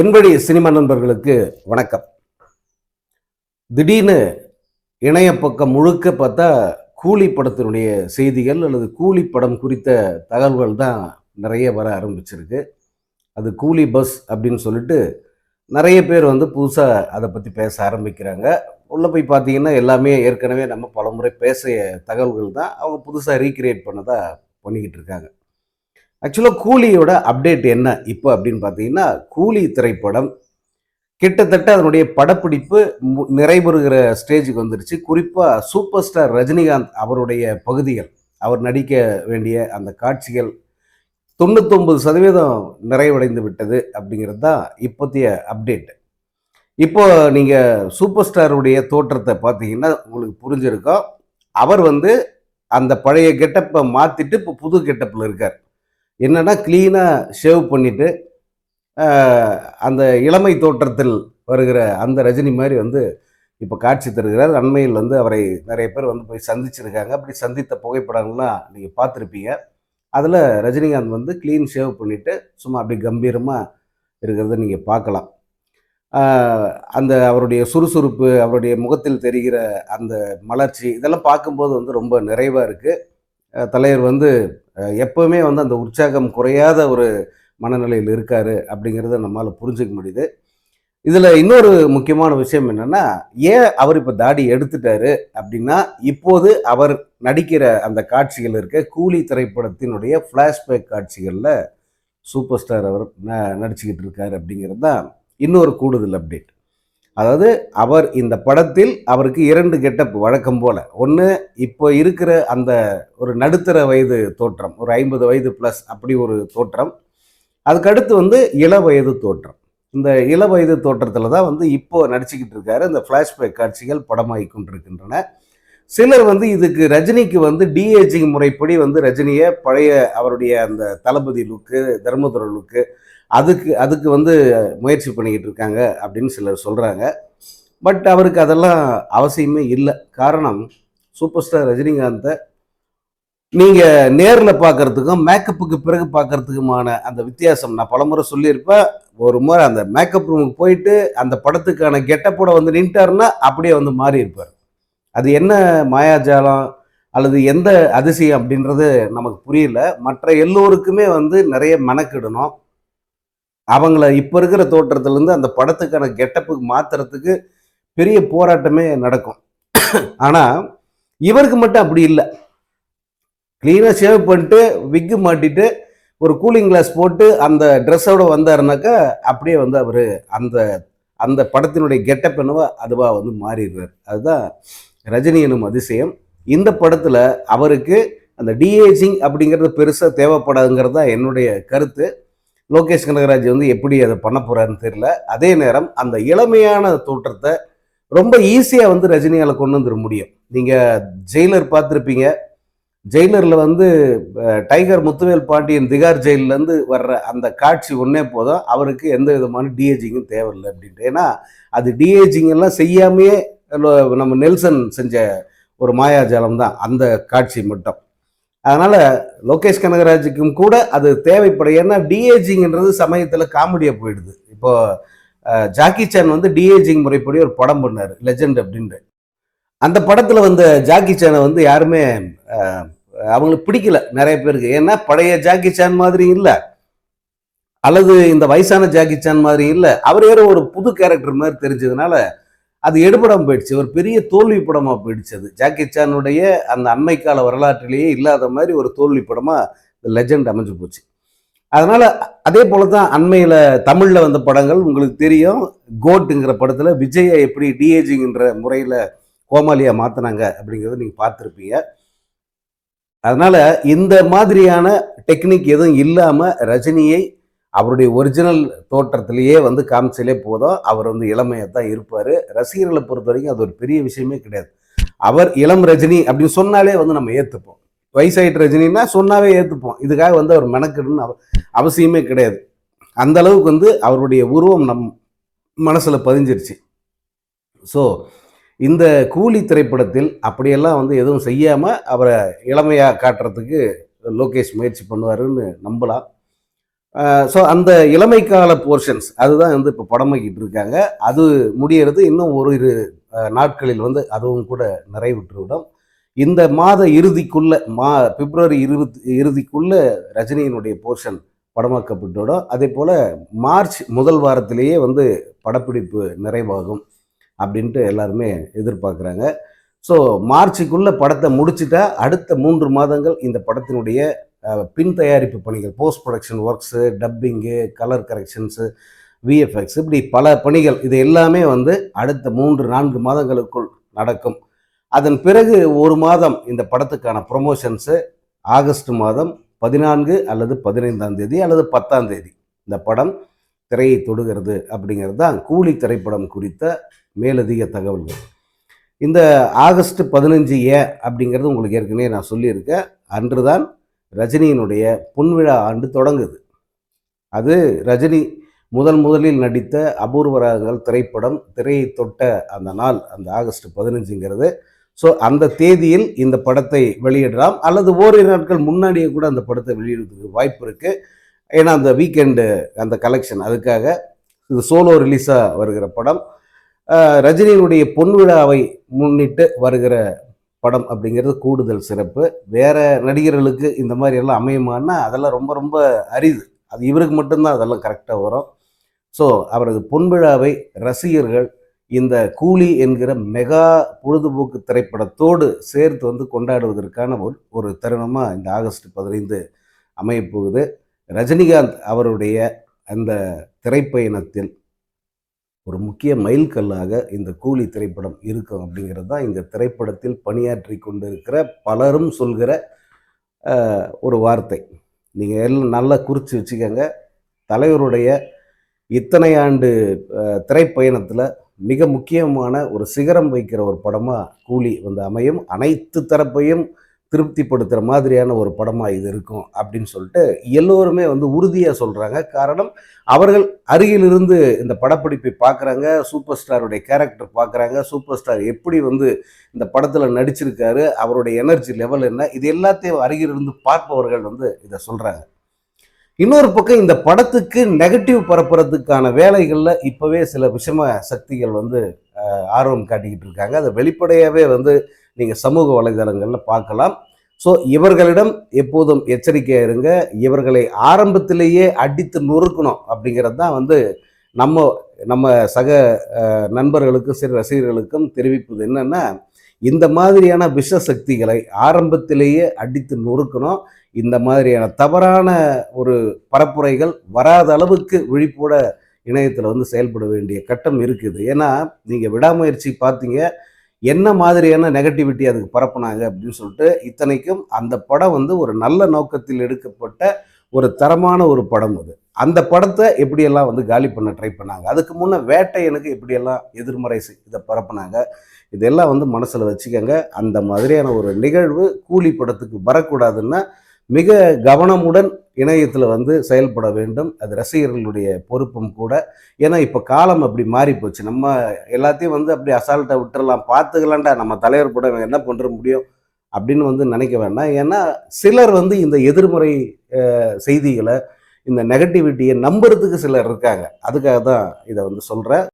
என்படி cinema நண்பர்களுக்கு வணக்கம். திடீர்னு இணைய பக்கம் முழுக்க பார்த்தா கூலி படத்தினுடைய செய்திகள் அல்லது கூலி படம் குறித்த தகவல்கள் தான் நிறைய வர ஆரம்பிச்சிருக்கு. அது கூலி பஸ் அப்படின்னு சொல்லிட்டு நிறைய பேர் புதுசாக அதை பற்றி பேச ஆரம்பிக்கிறாங்க. உள்ளே போய் பார்த்தீங்கன்னா எல்லாமே ஏற்கனவே நம்ம பலமுறை பேசிய தகவல்கள் தான் அவங்க புதுசாக ரீக்ரியேட் பண்ணதா பண்ணிக்கிட்டு இருக்காங்க. ஆக்சுவலாக கூலியோட அப்டேட் என்ன இப்போ அப்படின்னு பார்த்தீங்கன்னா, கூலி திரைப்படம் கிட்டத்தட்ட அதனுடைய படப்பிடிப்பு நிறைவுறுகிற ஸ்டேஜுக்கு வந்துருச்சு. குறிப்பாக சூப்பர் ஸ்டார் ரஜினிகாந்த் அவருடைய பகுதிகள், அவர் நடிக்க வேண்டிய அந்த காட்சிகள் 99% நிறைவடைந்து விட்டது அப்படிங்கிறது தான் இப்போதைய அப்டேட். இப்போ நீங்கள் சூப்பர் ஸ்டாருடைய தோற்றத்தை பார்த்தீங்கன்னா உங்களுக்கு புரிஞ்சிருக்கும். அவர் அந்த பழைய கெட்டப்பை மாற்றிட்டு இப்போ புது கெட்டப்பில் இருக்கார். என்னன்னா கிளீனாக ஷேவ் பண்ணிட்டு அந்த இளமை தோற்றத்தில் வருகிற அந்த ரஜினி மாதிரி இப்போ காட்சி தருகிறார். அண்மையில் அவரை நிறைய பேர் போய் சந்திச்சிருக்காங்க. அப்படி சந்தித்த புகைப்படங்கள்லாம் நீங்கள் பார்த்துருப்பீங்க. அதில் ரஜினிகாந்த் க்ளீன் ஷேவ் பண்ணிவிட்டு சும்மா அப்படி கம்பீரமாக இருக்கிறத நீங்கள் பார்க்கலாம். அந்த அவருடைய சுறுசுறுப்பு, அவருடைய முகத்தில் தெரிகிற அந்த மலர்ச்சி, இதெல்லாம் பார்க்கும்போது ரொம்ப நிறைவாக இருக்குது. தலைவர் எப்போவுமே அந்த உற்சாகம் குறையாத ஒரு மனநிலையில் இருக்கார் அப்படிங்கிறத நம்மளால் புரிஞ்சுக்க முடியுது. இதில் இன்னொரு முக்கியமான விஷயம் என்னென்னா, ஏன் அவர் இப்போ தாடி எடுத்துட்டாரு அப்படின்னா, இப்போது அவர் நடிக்கிற அந்த காட்சிகள் இருக்க கூலி திரைப்படத்தினுடைய ஃப்ளாஷ்பேக் காட்சிகளில் சூப்பர் ஸ்டார் அவர் நடிச்சுக்கிட்டு இருக்கார் அப்படிங்கிறது தான் இன்னொரு கூடுதல் அப்டேட். அதாவது அவர் இந்த படத்தில் அவருக்கு 2 கெட்டப் வழக்கம் போல். ஒன்று, இப்போ இருக்கிற அந்த ஒரு நடுத்தர வயது தோற்றம், ஒரு 50 வயது ப்ளஸ் அப்படி ஒரு தோற்றம். அதுக்கடுத்து இள வயது தோற்றம். இந்த இள வயது தோற்றத்தில் தான் இப்போ நடிச்சுக்கிட்டு இருக்காரு. இந்த ஃப்ளாஷ்பேக் காட்சிகள் படமாகி கொண்டிருக்கின்றன. சிலர் இதுக்கு ரஜினிக்கு டிஏஜிங் முறைப்படி ரஜினியை பழைய அவருடைய அந்த தளபதி லுக்கு, தர்மதுரை லுக்கு அதுக்கு முயற்சி பண்ணிக்கிட்டு இருக்காங்க அப்படின்னு சிலர் சொல்கிறாங்க. பட் அவருக்கு அதெல்லாம் அவசியமே இல்லை. காரணம், சூப்பர் ஸ்டார் ரஜினிகாந்தை நீங்கள் நேரில் பார்க்குறதுக்கும் மேக்கப்புக்கு பிறகு பார்க்குறதுக்குமான அந்த வித்தியாசம் நான் பலமுறை சொல்லியிருப்பேன். ஒரு முறை அந்த மேக்கப் ரூமுக்கு போயிட்டு அந்த படத்துக்கான கெட்டப்போட நின்ட்டாருன்னா அப்படியே மாறி இருப்பார். அது என்ன மாயாஜாலம் அல்லது எந்த அதிசயம் அப்படின்றது நமக்கு புரியல. மற்ற எல்லோருக்குமே நிறைய மெனக்கிடணும். அவங்கள இப்போ இருக்கிற தோற்றத்துலேருந்து அந்த படத்துக்கான கெட்டப்புக்கு மாற்றுறதுக்கு பெரிய போராட்டமே நடக்கும். ஆனால் இவருக்கு மட்டும் அப்படி இல்லை. க்ளீனாக ஷேவ் பண்ணிட்டு விக்கு மாட்டிட்டு ஒரு கூலிங் கிளாஸ் போட்டு அந்த ட்ரெஸ்ஸோடு வந்தாருனாக்கா அப்படியே அவர் அந்த அந்த படத்தினுடைய கெட்டப் என்னவோ அதுவாக மாறிடுறார். அதுதான் ரஜினி எனும் அதிசயம். இந்த படத்தில் அவருக்கு அந்த டிஏஜிங் அப்படிங்கிறது பெருசாக தேவைப்படாதுங்கிறது தான் என்னுடைய கருத்து. லோகேஷ் கனகராஜ் எப்படி அதை பண்ண போகிறாருன்னு தெரியல. அதே நேரம் அந்த இளமையான தோற்றத்தை ரொம்ப ஈஸியாக ரஜினியால் கொண்டு வந்துட முடியும். நீங்கள் ஜெயிலர் பார்த்துருப்பீங்க. ஜெயிலரில் டைகர் முத்துவேல் பாண்டியன் திகார் ஜெயிலேருந்து வர்ற அந்த காட்சி ஒன்றே போதும், அவருக்கு எந்த விதமான டிஏஜிங்கும் தேவையில்லை அப்படின்ட்டு. ஏன்னா அது டிஏஜிங் எல்லாம் செய்யாமையே நம்ம நெல்சன் செஞ்ச ஒரு மாயாஜாலம் தான் அந்த காட்சி மட்டும். அதனால் லோகேஷ் கனகராஜுக்கும் கூட அது தேவைப்படும். ஏன்னா டிஏஜிங்கிறது சமயத்தில் காமெடியாக போயிடுது. இப்போது ஜாக்கி சான் டிஏஜிங் முறைப்படி ஒரு படம் பண்ணார், லெஜெண்ட் அப்படின்ட்டு. அந்த படத்தில் ஜாக்கி சானை யாருமே அவங்களுக்கு பிடிக்கல நிறைய பேருக்கு. ஏன்னா பழைய ஜாக்கி சான் மாதிரி இல்லை, அல்லது இந்த வயசான ஜாக்கி சான் மாதிரி இல்லை, அவர் வேறு ஒரு புது கேரக்டர் மாதிரி தெரிஞ்சதுனால அது எடுபடம் போயிடுச்சு. ஒரு பெரிய தோல்வி படமாக போயிடுச்சு. அது ஜாக்கி சானுடைய அந்த அண்மை கால வரலாற்றிலேயே இல்லாத மாதிரி ஒரு தோல்வி படமாக லெஜெண்ட் அமைஞ்சு போச்சு. அதனால் அதே போல தான் அண்மையில் தமிழில் வந்த படங்கள் உங்களுக்கு தெரியும். கோட்டுங்கிற படத்தில் விஜயை எப்படி டிஏஜிங்கிற முறையில் கோமாளியாக மாற்றினாங்க அப்படிங்கிறத நீங்கள் பார்த்துருப்பீங்க. அதனால் இந்த மாதிரியான டெக்னிக் எதுவும் இல்லாமல் ரஜினியை அவருடைய ஒரிஜினல் தோற்றத்திலேயே காமிச்சாலே போதும். அவர் இளமையாக தான் இருப்பார். ரசிகர்களை பொறுத்த வரைக்கும் அது ஒரு பெரிய விஷயமே கிடையாது. அவர் இளம் ரஜினி அப்படின்னு சொன்னாலே நம்ம ஏற்றுப்போம். வயசாயிட்டு ரஜினின்னா சொன்னாவே ஏற்றுப்போம். இதுக்காக அவர் மெனக்கெடுன்னு அவசியமே கிடையாது. அந்த அளவுக்கு அவருடைய உருவம் நம் மனசில் பதிஞ்சிருச்சு. ஸோ இந்த கூலி திரைப்படத்தில் அப்படியெல்லாம் எதுவும் செய்யாமல் அவரை இளமையாக காட்டுறதுக்கு லோகேஷ் முயற்சி பண்ணுவாருன்னு நம்பலாம். ஸோ அந்த இளமை கால போர்ஷன்ஸ் அதுதான் வந்து இப்போ படமாக்கிட்டு இருக்காங்க. அது முடியறது இன்னும் ஓரிரு நாட்களில் வந்து அதுவும் கூட நிறைவுற்றுவிடும். இந்த மாத இறுதிக்குள்ள பிப்ரவரி இறுதிக்குள்ள ரஜினியினுடைய போர்ஷன் படமாக்கப்பட்டுவிடும். அதே போல மார்ச் முதல் வாரத்திலேயே வந்து படப்பிடிப்பு நிறைவாகும் அப்படின்ட்டு எல்லாருமே எதிர்பார்க்குறாங்க. ஸோ மார்ச்சுக்குள்ள படத்தை முடிச்சுட்டா அடுத்த 3 மாதங்கள் இந்த படத்தினுடைய பின் தயாரிப்பு பணிகள், post production works, dubbing, colour corrections, VFX இப்படி பல பணிகள் இது எல்லாமே வந்து அடுத்த 3-4 மாதங்களுக்குள் நடக்கும். அதன் பிறகு 1 மாதம் இந்த படத்துக்கான ப்ரொமோஷன்ஸு ஆகஸ்ட் மாதம் 14 அல்லது 15ஆம் தேதி அல்லது 10ஆம் தேதி இந்த படம் திரையை தொடுகிறது அப்படிங்கிறது தான் கூலி திரைப்படம் குறித்த மேலதிக தகவல்கள். இந்த ஆகஸ்ட் 15 அப்படிங்கிறது உங்களுக்கு ஏற்கனவே நான் சொல்லியிருக்கேன். அன்று தான் ரஜினியினுடைய பொன்விழா ஆண்டு தொடங்குது. அது ரஜினி முதலில் நடித்த அபூர்வ ராகங்கள் திரைப்படம் திரையை தொட்ட அந்த நாள் அந்த ஆகஸ்ட் 15ங்கிறது. ஸோ அந்த தேதியில் இந்த படத்தை வெளியிடலாம் அல்லது ஓரிரு நாட்கள் முன்னாடியே கூட அந்த படத்தை வெளியிடுறதுக்கு வாய்ப்பு இருக்குது. ஏன்னா அந்த வீக்கெண்டு அந்த கலெக்ஷன் அதுக்காக இது சோலோ ரிலீஸாக வருகிற படம். ரஜினியினுடைய பொன்விழாவை முன்னிட்டு வருகிற படம் அப்படிங்கிறது கூடுதல் சிறப்பு. வேற நடிகர்களுக்கு இந்த மாதிரி எல்லாம் அமையுமான்னா அதெல்லாம் ரொம்ப ரொம்ப அரிது. அது இவருக்கு மட்டும்தான் அதெல்லாம் கரெக்டாக வரும். ஸோ அவரது பொன்விழாவை ரசிகர்கள் இந்த கூலி என்கிற மெகா பொழுதுபோக்கு திரைப்படத்தோடு சேர்த்து வந்து கொண்டாடுவதற்கான ஒரு தருணமாக இந்த ஆகஸ்ட் 15 அமையப்போகுது. ரஜினிகாந்த் அவருடைய அந்த திரைப்பயணத்தில் ஒரு முக்கிய மைல்கல்லாக இந்த கூலி திரைப்படம் இருக்கும் அப்படிங்கிறது தான் இந்த திரைப்படத்தில் பணியாற்றி கொண்டிருக்கிற பலரும் சொல்கிற ஒரு வார்த்தை. நீங்கள் எல்லாம் நல்லா குறித்து வச்சுக்கோங்க. தலைவருடைய இத்தனை ஆண்டு திரைப்பயணத்தில் மிக முக்கியமான ஒரு சிகரம் வைக்கிற ஒரு படமாக கூலி வந்து அமையும். அனைத்து தரப்பையும் திருப்திப்படுத்துகிற மாதிரியான ஒரு படமாக இது இருக்கும் அப்படின்னு சொல்லிட்டு எல்லோருமே வந்து உறுதியாக சொல்கிறாங்க. காரணம், அவர்கள் அருகிலிருந்து இந்த படப்பிடிப்பை பார்க்குறாங்க, சூப்பர் ஸ்டாருடைய கேரக்டர் பார்க்குறாங்க, சூப்பர் ஸ்டார் எப்படி வந்து இந்த படத்தில் நடிச்சிருக்காரு, அவருடைய எனர்ஜி லெவல் என்ன, இது எல்லாத்தையும் அருகிலிருந்து பார்ப்பவர்கள் வந்து இதை சொல்கிறாங்க. இன்னொரு பக்கம் இந்த படத்துக்கு நெகட்டிவ் பரப்புறதுக்கான வேலைகளில் இப்போவே சில விஷம சக்திகள் வந்து ஆர்வம் காட்டிக்கிட்டு இருக்காங்க. அதை வெளிப்படையாகவே வந்து நீங்கள் சமூக வலைதளங்களில் பார்க்கலாம். ஸோ இவர்களிடம் எப்போதும் எச்சரிக்கையாக இருங்க. இவர்களை ஆரம்பத்திலேயே அடித்து நொறுக்கணும் அப்படிங்கிறது தான் வந்து நம்ம சக நண்பர்களுக்கும் சரி ரசிகர்களுக்கும் தெரிவிப்பது என்னென்னா, இந்த மாதிரியான விஷ சக்திகளை ஆரம்பத்திலேயே அடித்து நொறுக்கணும். இந்த மாதிரியான தவறான ஒரு பரப்புரைகள் வராத அளவுக்கு விழிப்போட இணையத்தில் வந்து செயல்பட வேண்டிய கட்டம் இருக்குது. ஏன்னா நீங்கள் விடாமுயற்சி பார்த்தீங்க, என்ன மாதிரியான நெகட்டிவிட்டி அதுக்கு பரப்புனாங்க அப்படின்னு சொல்லிட்டு. இத்தனைக்கும் அந்த படம் வந்து ஒரு நல்ல நோக்கத்தில் எடுக்கப்பட்ட ஒரு தரமான ஒரு படம். அது அந்த படத்தை எப்படியெல்லாம் வந்து காலி பண்ண ட்ரை பண்ணாங்க, அதுக்கு முன்னே வேட்டையனுக்கு எப்படியெல்லாம் எதிர்மறை இதை பரப்புனாங்க, இதெல்லாம் வந்து மனசில் வச்சுக்கோங்க. அந்த மாதிரியான ஒரு நிகழ்வு கூலி படத்துக்கு வரக்கூடாதுன்னா மிக கவனமுடன் இணையத்தில் வந்து செயல்பட வேண்டும். அது ரசிகர்களுடைய பொறுப்பும் கூட. ஏன்னா இப்போ காலம் அப்படி மாறி போச்சு. நம்ம எல்லாத்தையும் வந்து அப்படி அசால்ட்டாக விட்டுறலாம், பார்த்துக்கலாம்டா நம்ம தலைவர் படம் என்ன பண்ணுற முடியும் அப்படின்னு வந்து நினைக்க வேண்டாம். ஏன்னா சிலர் வந்து இந்த எதிர்மறை செய்திகளை, இந்த நெகட்டிவிட்டியை நம்புறதுக்கு சிலர் இருக்காங்க. அதுக்காக தான் இதை வந்து சொல்கிறேன்.